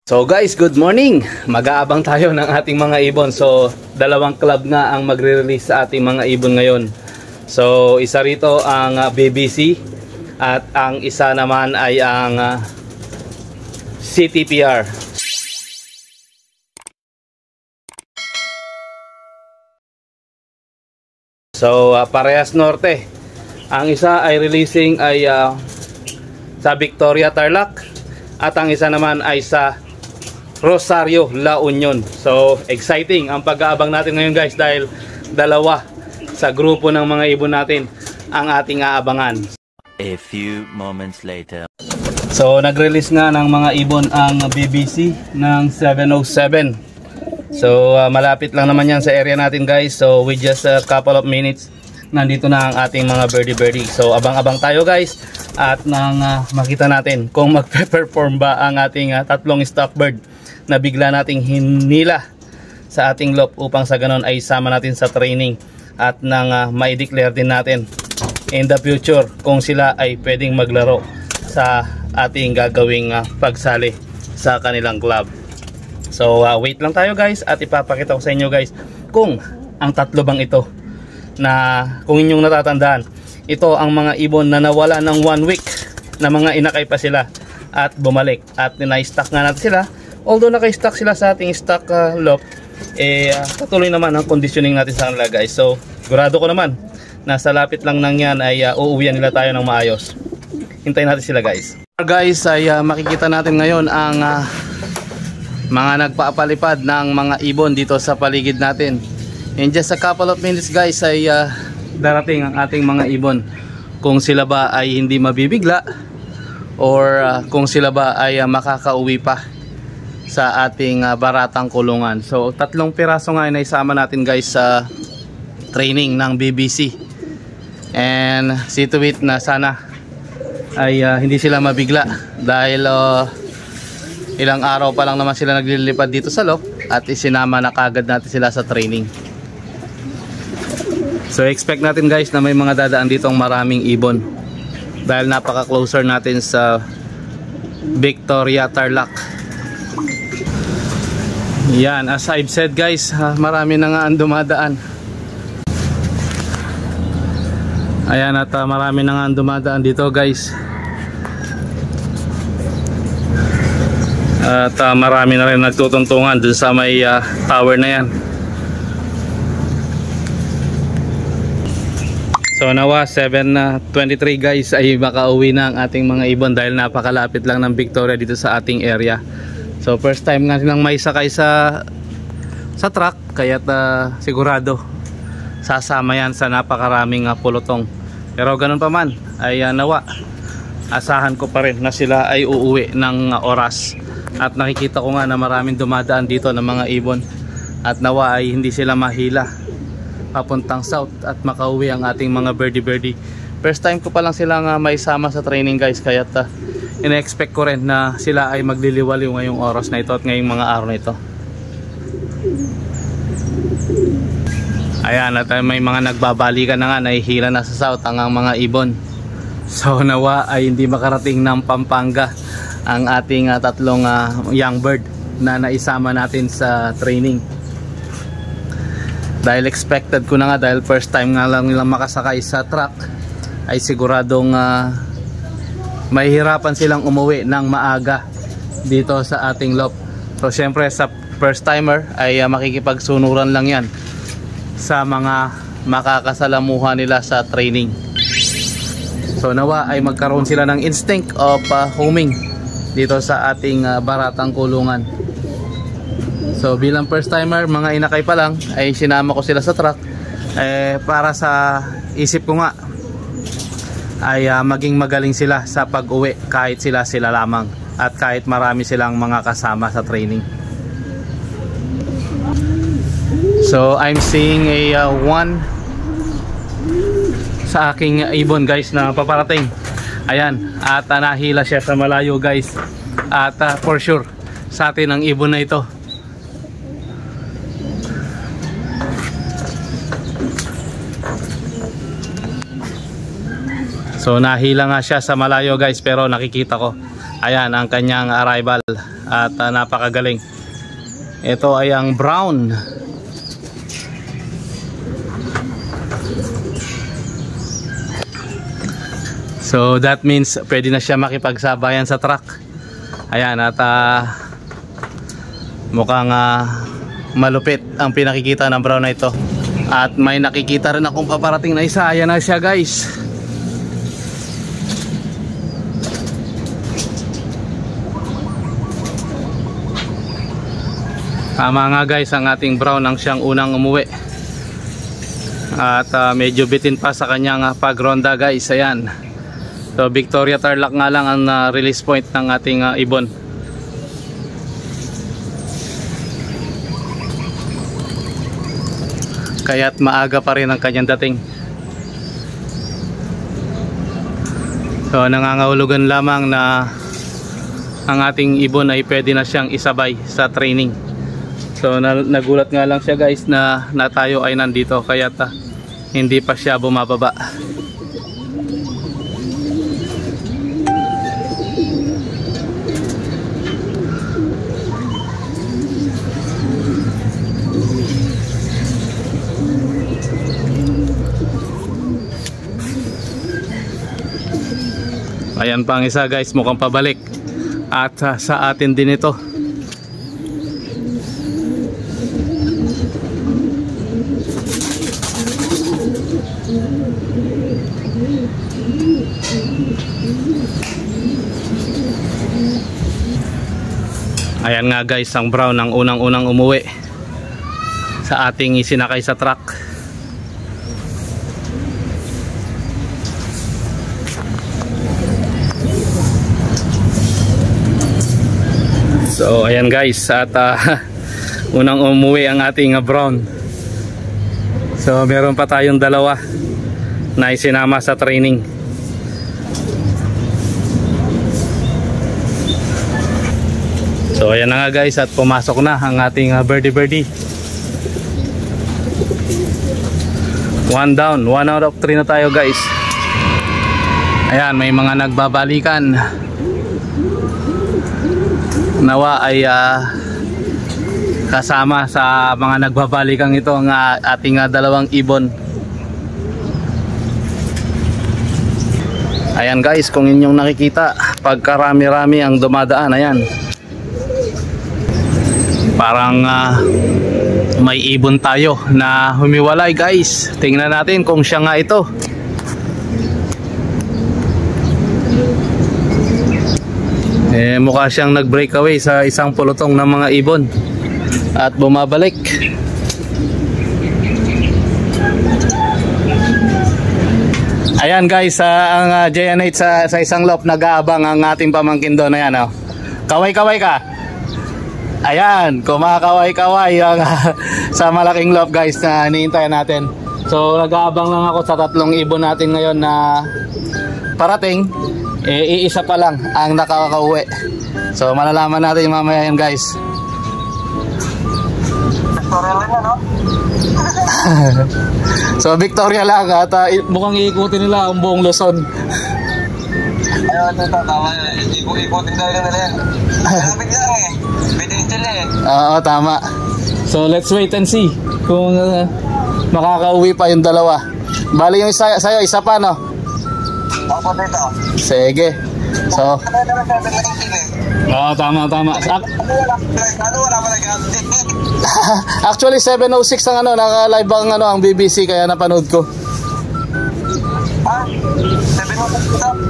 So guys, good morning! Mag-aabang tayo ng ating mga ibon. So, dalawang club nga ang magre-release sa ating mga ibon ngayon. So, isa rito ang BBC at ang isa naman ay ang CTPR. So, parehas norte. Ang isa ay releasing ay sa Victoria, Tarlac, at ang isa naman ay sa Rosario, La Union. So, exciting ang pag-aabang natin ngayon guys dahil dalawa sa grupo ng mga ibon natin ang ating aabangan. A few moments later. So, nag-release nga ng mga ibon ang BBC ng 707. So, malapit lang naman yan sa area natin guys. So, with just a couple of minutes, nandito na ang ating mga birdie. So, abang-abang tayo guys at nang makita natin kung magpe-perform ba ang ating tatlong stock bird na bigla nating hinila sa ating loft upang sa ganon ay sama natin sa training at nang ma-declare din natin in the future kung sila ay pwedeng maglaro sa ating gagawing pagsali sa kanilang club. So wait lang tayo guys at ipapakita ko sa inyo guys kung ang tatlo bang ito na kung inyong natatandaan, ito ang mga ibon na nawala ng 1 week na mga inakay pa sila at bumalik at na-stock nga natin sila. Although naka-stock sila sa ating stock loft, patuloy naman ang conditioning natin sa kanila guys. So, sigurado ko naman nasa lapit lang nang yan ay uuwian nila tayo ng maayos. Hintayin natin sila guys. Guys, ay makikita natin ngayon ang mga nagpaapalipad ng mga ibon dito sa paligid natin. In just a couple of minutes guys ay darating ang ating mga ibon. Kung sila ba ay hindi mabibigla or kung sila ba ay makakauwi pa sa ating baratang kulungan. So, tatlong piraso nga na isama natin guys sa training ng BBC. And see to it na sana ay hindi sila mabigla dahil ilang araw pa lang naman sila naglilipad dito sa loft at isinama na kagad natin sila sa training. So, expect natin guys na may mga dadaan ditong maraming ibon dahil napaka-closer natin sa Victoria, Tarlac. Yan, as I've said guys, marami na nga ang dumadaan. Ayan, at marami na nga ang dumadaan dito guys. At marami na rin nagtutuntungan dun sa may tower na yan. So nawa 7:23 guys ay makauwi na ang ating mga ibon dahil napakalapit lang ng Victoria dito sa ating area. So first time nga silang may sakay sa truck kaya't sigurado sasama yan sa napakaraming pulutong. Pero ganun pa man ay nawa asahan ko pa rin na sila ay uuwi ng oras. At nakikita ko nga na maraming dumadaan dito ng mga ibon at nawa ay hindi sila mahila papuntang south at makauwi ang ating mga birdie. First time ko pa lang silang maisama sa training guys kaya't ina-expect ko rin na sila ay magliliwaliw ngayong oras na ito at ngayong mga araw na ito. Ayan, at may mga nagbabalikan na nga, nahihila na sa south ang mga ibon. So nawa ay hindi makarating ng Pampanga ang ating tatlong young bird na naisama natin sa training. Dahil expected ko na nga dahil first time nga lang nilang makasakay sa truck ay siguradong mahihirapan silang umuwi ng maaga dito sa ating loft. So syempre sa first timer ay makikipagsunuran lang yan sa mga makakasalamuha nila sa training. So nawa ay magkaroon sila ng instinct of homing dito sa ating baratang kulungan. So bilang first timer, mga inakay pa lang ay sinama ko sila sa truck para sa isip ko nga ay maging magaling sila sa pag-uwi kahit sila lamang at kahit marami silang mga kasama sa training. So I'm seeing a one sa aking ibon guys na paparating. Ayan, at nahila siya sa malayo guys. At for sure sa atin ang ibon na ito. So nahila nga siya sa malayo guys, pero nakikita ko Ayan ang kanyang arrival at napakagaling. Ito ay ang brown. So that means pwede na siya makipagsabayan sa truck. Ayan at mukhang malupit ang pinakikita ng brown na ito. At may nakikita rin akong paparating na isa. Ayan na siya guys. Tama nga guys, ang ating brown ang siyang unang umuwi. At medyo bitin pa sa kanyang pagronda guys. Ayan. So Victoria Tarlac nga lang ang release point ng ating ibon. Kaya't maaga pa rin ang kanyang dating. So nangangahulugan lamang na ang ating ibon ay pwede na siyang isabay sa training. So nagulat nga lang siya guys na tayo ay nandito, kaya't hindi pa siya bumababa. Ayan pa ang isa guys, mukhang pabalik. At sa atin din ito. Ayan nga guys, ang brown ang unang-unang umuwi sa ating isinakay sa truck. So ayan guys, at unang umuwi ang ating brown. So meron pa tayong dalawa na isinama sa training. So ayan na nga guys, at pumasok na ang ating birdie. 1 down, 1 out of 3 na tayo guys. Ayan, may mga nagbabalikan. Nawa ay kasama sa mga nagbabalikan ito ang ating dalawang ibon. Ayan guys, kung inyong nakikita, pagkarami-rami ang dumadaan. Ayan, parang may ibon tayo na humiwalay guys. Tingnan natin kung siya nga ito. Mukha siyang nag-breakaway sa isang pulutong ng mga ibon at bumabalik. Ayan guys, ang Giant sa isang loop, nag-aabang ang ating pamangkin doon. Ayan, oh. Kaway-kaway ka. Ayan, kumakaway-kaway sa malaking loop guys na iniintayan natin. So nag-aabang lang ako sa tatlong ibon natin ngayon na parating. Iisa pa lang ang nakakauwi. So malalaman natin mamaya yan guys. Victoria lang yan, no? So Victoria lang at mukhang iikutin nila ang buong Luzon. Ayaw, ito tama. Ikutin tayo nila yan. Malapit lang eh. Bitin sila eh. Oo, tama. So let's wait and see kung makakauwi pa yung dalawa. Bali yung isa sa'yo, isa pa, no? Ako dito. Sige. So tama. Ano wala pa nag-update? Actually 7:06 ang naka-live ang BBC, kaya napanood ko.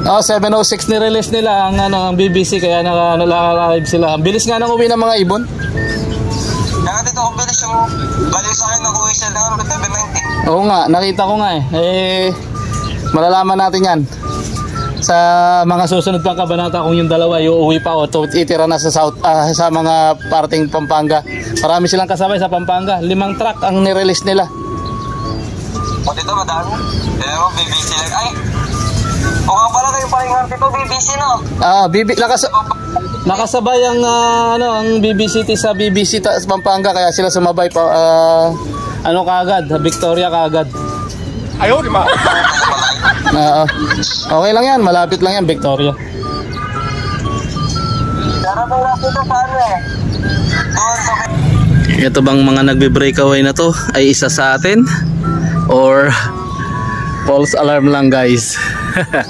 7:06 ni-release nila ang BBC, kaya naka-live sila. Ang bilis nga nang uwi ng mga ibon. Kaya dito ang bilis yung balik sa akin, nag-uwi siya lang 7:90. Oo nga, nakita ko nga eh. Malalaman natin yan sa mga susunod pang kabanata kung yung dalawa uuwi pa o itira na sa south, sa mga parting Pampanga. Marami silang kasabay sa Pampanga. 5 truck ang nirelease nila. O dito madami. Pero BBC lang. Ay, o nga pala kayo pahingan dito, BBC, no? Nakasabay ang ang BBC sa BBC sa Pampanga, kaya sila sumabay pa. Kaagad, Victoria kaagad. Ayaw, di ba? Okay lang yan, malapit lang yan, Victoria. Ito bang mga nagbe-breakaway na to ay isa sa atin or false alarm lang guys? A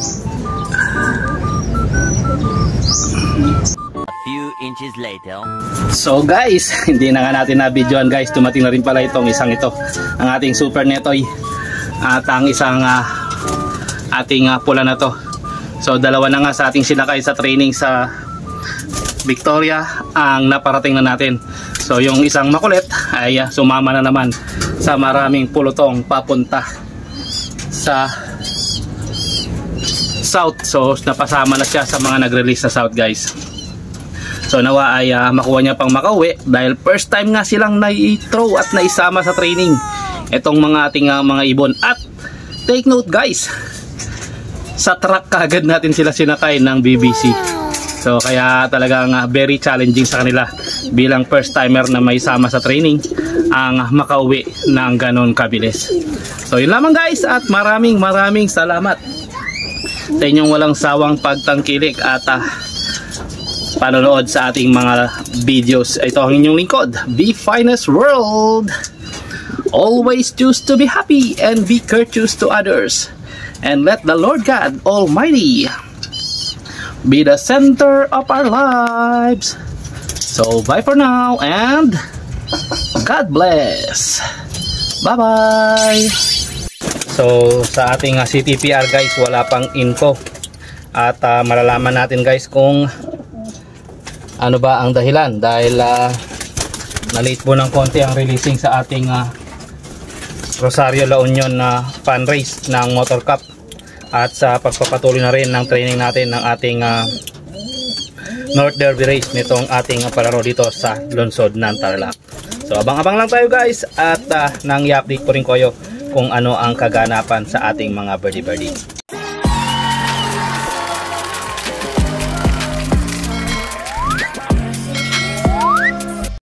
few inches later. So guys, hindi na nga natin na-videoan guys. Dumating na rin pala itong isang ito, ang ating Super Netoy at ang isang ating pula na to. So dalawa na nga sa ating sinakay sa training sa Victoria ang naparating na natin. So yung isang makulit ay sumama na naman sa maraming pulutong papunta sa south. So napasama na siya sa mga nag-release sa south guys. So nawa ay makuha niya pang makauwi dahil first time nga silang nai-throw at naisama sa training itong mga ating mga ibon. At take note guys, sa truck kagad natin sila sinakay ng BBC. So kaya talagang very challenging sa kanila bilang first timer na may sama sa training ang makauwi ng ganon kabilis. So yun lamang guys, at maraming salamat sa inyong walang sawang pagtangkilik at panonood sa ating mga videos. Ito ang inyong lingkod, The Finest World. Always choose to be happy and be courteous to others, and let the Lord God Almighty be the center of our lives. So bye for now and God bless. Bye bye. So sa ating CTPR guys, wala pang info at malalaman natin guys kung ano ba ang dahilan dahil na-late po ng konti ang releasing sa ating Rosario La Union na fan race ng Motor Cup at sa pagpapatuloy na rin ng training natin ng ating North Derby race nitong ating palaro dito sa lungsod ng Tarlac. So abang-abang lang tayo guys at nang i-update ko rin kayo kung ano ang kaganapan sa ating mga birdie.